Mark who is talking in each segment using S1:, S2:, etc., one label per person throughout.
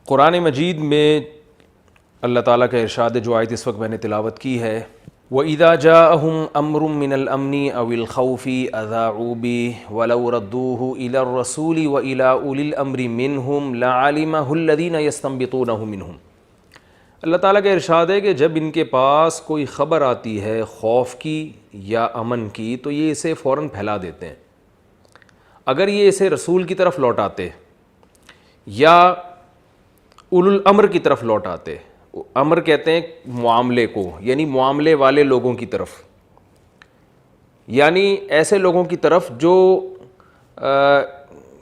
S1: قرآن مجید میں اللہ تعالیٰ کا ارشاد ہے، جو آیت اس وقت میں نے تلاوت کی ہے، وَإِذَا جَاءَهُمْ أَمْرٌ مِّنَ الْأَمْنِ أَوِ الْخَوْفِ أَذَاعُوا بِهِ وَلَوْ رَدُّوهُ إِلَى الرَّسُولِ وَإِلَى أُولِي الْأَمْرِ مِنْهُمْ لَعَلِمَهُ الَّذِينَ يَسْتَنبِطُونَهُ مِنْهُمْ۔ اللہ تعالیٰ کا ارشاد ہے کہ جب ان کے پاس کوئی خبر آتی ہے خوف کی یا امن کی تو یہ اسے فوراً پھیلا دیتے ہیں۔ اگر یہ اسے رسول کی طرف لوٹاتے یا اولو الامر کی طرف لوٹاتے، امر کہتے ہیں معاملے کو، یعنی معاملے والے لوگوں کی طرف، یعنی ایسے لوگوں کی طرف جو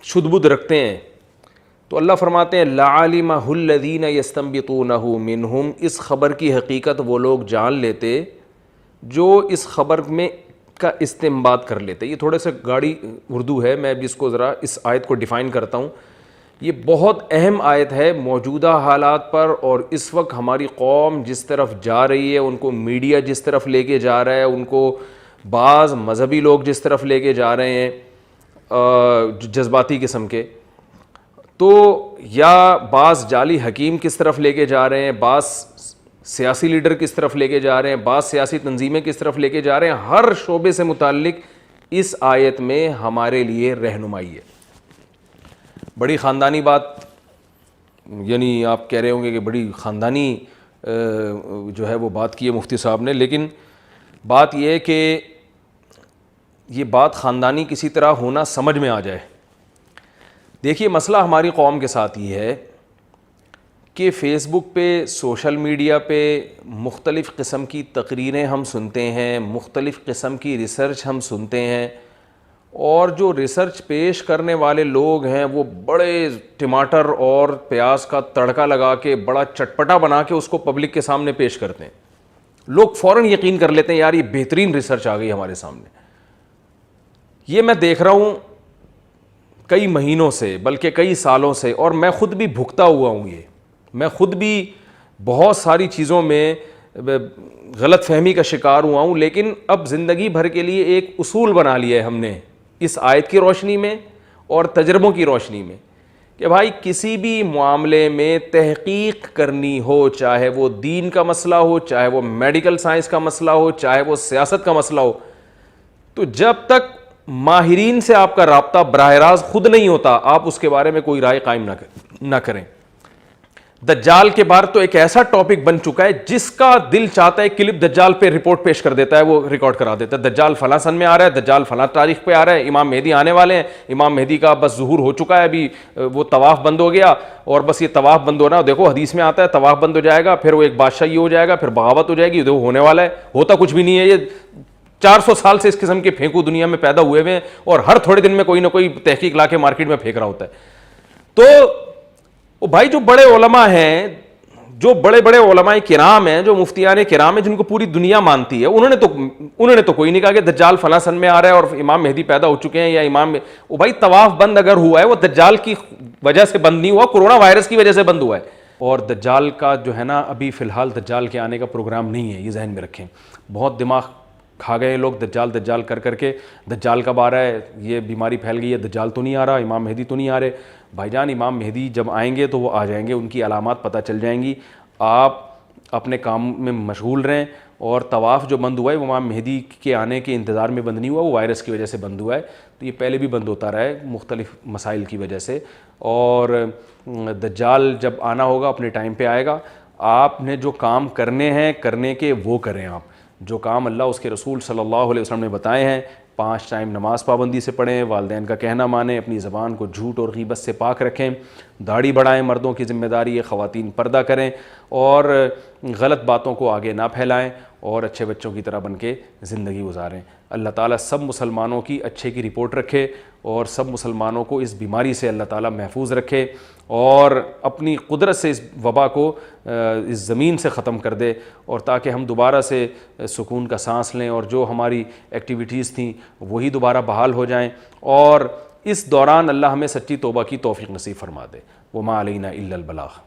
S1: شد بد رکھتے ہیں، تو اللہ فرماتے ہیں لَعَلِمَهُ الَّذِينَ يَسْتَنبِطُونَهُ مِنْهُمْ، اس خبر کی حقیقت وہ لوگ جان لیتے جو اس خبر میں کا استنباط کر لیتے۔ یہ تھوڑے سے گاڑی اردو ہے، میں اب اس کو ذرا اس آیت کو ڈیفائن کرتا ہوں۔ یہ بہت اہم آیت ہے موجودہ حالات پر، اور اس وقت ہماری قوم جس طرف جا رہی ہے، ان کو میڈیا جس طرف لے کے جا رہا ہے، ان کو بعض مذہبی لوگ جس طرف لے کے جا رہے ہیں جذباتی قسم کے، تو یا بعض جعلی حکیم کس طرف لے کے جا رہے ہیں، بعض سیاسی لیڈر کس طرف لے کے جا رہے ہیں، بعض سیاسی تنظیمیں کس طرف لے کے جا رہے ہیں، ہر شعبے سے متعلق اس آیت میں ہمارے لیے رہنمائی ہے۔ بڑی خاندانی بات، یعنی آپ کہہ رہے ہوں گے کہ بڑی خاندانی جو ہے وہ بات کی ہے مفتی صاحب نے، لیکن بات یہ ہے کہ یہ بات خاندانی کسی طرح ہونا سمجھ میں آ جائے۔ دیکھیے مسئلہ ہماری قوم کے ساتھ یہ ہے کہ فیس بک پہ، سوشل میڈیا پہ مختلف قسم کی تقریریں ہم سنتے ہیں، مختلف قسم کی ریسرچ ہم سنتے ہیں، اور جو ریسرچ پیش کرنے والے لوگ ہیں وہ بڑے ٹماٹر اور پیاز کا تڑکا لگا کے بڑا چٹپٹا بنا کے اس کو پبلک کے سامنے پیش کرتے ہیں۔ لوگ فوراً یقین کر لیتے ہیں یار یہ بہترین ریسرچ آ گئی ہمارے سامنے۔ یہ میں دیکھ رہا ہوں کئی مہینوں سے، بلکہ کئی سالوں سے، اور میں خود بھی بھگتا ہوا ہوں۔ یہ میں خود بھی بہت ساری چیزوں میں غلط فہمی کا شکار ہوا ہوں، لیکن اب زندگی بھر کے لیے ایک اصول بنا لیا ہے ہم نے اس آیت کی روشنی میں اور تجربوں کی روشنی میں، کہ بھائی کسی بھی معاملے میں تحقیق کرنی ہو، چاہے وہ دین کا مسئلہ ہو، چاہے وہ میڈیکل سائنس کا مسئلہ ہو، چاہے وہ سیاست کا مسئلہ ہو، تو جب تک ماہرین سے آپ کا رابطہ براہ راست خود نہیں ہوتا، آپ اس کے بارے میں کوئی رائے قائم نہ کریں۔ دجال کے بارے تو ایک ایسا ٹاپک بن چکا ہے، جس کا دل چاہتا ہے کلپ دجال پہ رپورٹ پیش کر دیتا ہے، وہ ریکارڈ کرا دیتا ہے، دجال فلاں سن میں آ رہا ہے، دجال فلاں تاریخ پہ آ رہا ہے، امام مہدی آنے والے ہیں، امام مہدی کا بس ظہور ہو چکا ہے، ابھی وہ طواف بند ہو گیا، اور بس یہ طواف بند ہونا، دیکھو حدیث میں آتا ہے طواف بند ہو جائے گا، پھر وہ ایک بادشاہی ہو جائے گا، پھر بغاوت ہو جائے گی، وہ ہونے والا ہے، ہوتا کچھ بھی نہیں ہے۔ یہ 400 سال سے اس قسم کے پھینکو دنیا میں پیدا ہوئے ہیں، اور ہر تھوڑے دن میں کوئی نہ کوئی تحقیق لا کے مارکیٹ میں پھینک رہا ہوتا ہے۔ تو بھائی جو بڑے علماء ہیں، جو بڑے بڑے علماء کرام ہیں، جو مفتیان کرام ہیں، جن کو پوری دنیا مانتی ہے، انہوں نے تو کوئی نہیں کہا کہ دجال فلاں سن میں آ رہا ہے اور امام مہدی پیدا ہو چکے ہیں، یا بھائی طواف بند اگر ہوا ہے وہ دجال کی وجہ سے بند نہیں ہوا، کورونا وائرس کی وجہ سے بند ہوا ہے، اور دجال کا جو ہے نا ابھی فی الحال دجال کے آنے کا پروگرام نہیں ہے، یہ ذہن میں رکھیں۔ بہت دماغ کھا گئے لوگ دجال کر کے، دجال کب آ رہا ہے، یہ بیماری پھیل گئی ہے، دجال تو نہیں آ رہا، امام مہدی تو نہیں آ رہے۔ بھائی جان امام مہدی جب آئیں گے تو وہ آ جائیں گے، ان کی علامات پتہ چل جائیں گی، آپ اپنے کام میں مشغول رہیں۔ اور طواف جو بند ہوا ہے وہ امام مہدی کے آنے کے انتظار میں بند نہیں ہوا، وہ وائرس کی وجہ سے بند ہوا ہے، تو یہ پہلے بھی بند ہوتا رہا ہے مختلف مسائل کی وجہ سے، اور دجال جب آنا ہوگا اپنے ٹائم پہ آئے گا۔ آپ نے جو کام کرنے ہیں کرنے کے وہ کریں، آپ جو کام اللہ اس کے رسول صلی اللہ علیہ وسلم نے بتائے ہیں، 5 ٹائم نماز پابندی سے پڑھیں، والدین کا کہنا مانیں، اپنی زبان کو جھوٹ اور غیبت سے پاک رکھیں، داڑھی بڑھائیں، مردوں کی ذمہ داری ہے، خواتین پردہ کریں، اور غلط باتوں کو آگے نہ پھیلائیں، اور اچھے بچوں کی طرح بن کے زندگی گزاریں۔ اللہ تعالیٰ سب مسلمانوں کی اچھے کی رپورٹ رکھے، اور سب مسلمانوں کو اس بیماری سے اللہ تعالیٰ محفوظ رکھے، اور اپنی قدرت سے اس وبا کو اس زمین سے ختم کر دے، اور تاکہ ہم دوبارہ سے سکون کا سانس لیں، اور جو ہماری ایکٹیویٹیز تھیں وہی دوبارہ بحال ہو جائیں، اور اس دوران اللہ ہمیں سچی توبہ کی توفیق نصیب فرما دے۔ وما علینا الا البلاغ۔